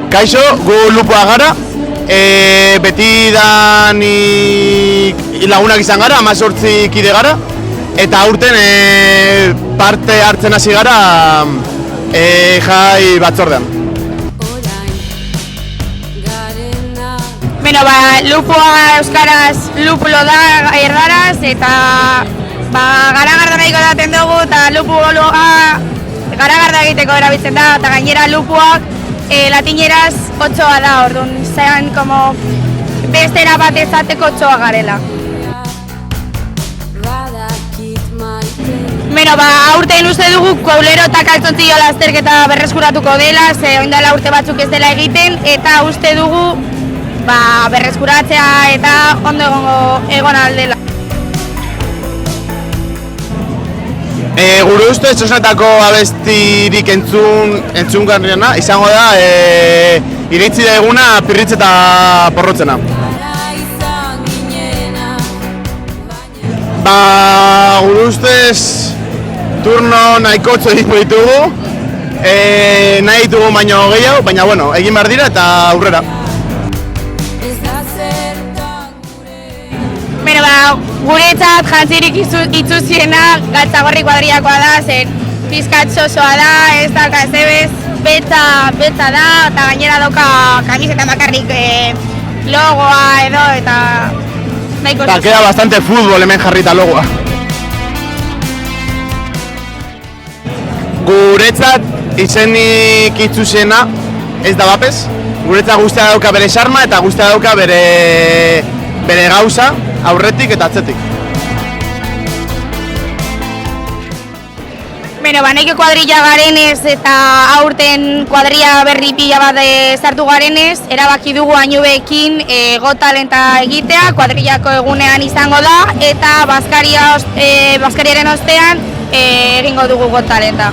Kaixo, gu Lupoa gara, beti lagunak izan gara, 18 kide gara, eta aurten parte hartzen hasi gara jai batzordean. Bueno, Lupoa euskaraz lupulo da erdaraz, eta garagarda nahiko daten dugu, eta lupuloa garagarda egiteko erabiltzen da, eta gainera lupuak latineraz 8 da, orduan, zean como bestera bat ezateko 8 garela. Bueno, aurten uste dugu koulero eta kaltzontzillo lasterketa berreskuratuko dela, ze oindala urte batzuk ez dela egiten, eta uste dugu berreskuratzea eta ondo egon aldela. Gure ustez, txosnetako abestirik entzungarriena izango da iritsi da eguna Pirritx eta Porrotzena. Gure ustez, turno nahikotxo ditugu, nahi ditugu baino gehiago, baina bueno, egin behar dira eta aurrera. Guretzat jantzirik itzuziena Galtzagorri kuadriakoa da, zen pizkat sosoa da, ez da kazebez, betza da, eta gainera dauka kamisetan bakarrik logoa edo, eta nahiko sosoa. Queda bastante futbol hemen jarrita logoa. Guretzat izenik itzuziena ez da bapez, guretzat guztia dauka bere xarma eta guztia dauka bere gauza, aurretik eta atzetik. Bueno, nahiko kuadrilla garenez eta aurten kuadrilla berri pila bat sartu garenez, erabaki dugu Añubekin gotalenta egitea, kuadrillako egunean izango da, eta Baskariaren ostean egingo dugu gotalenta.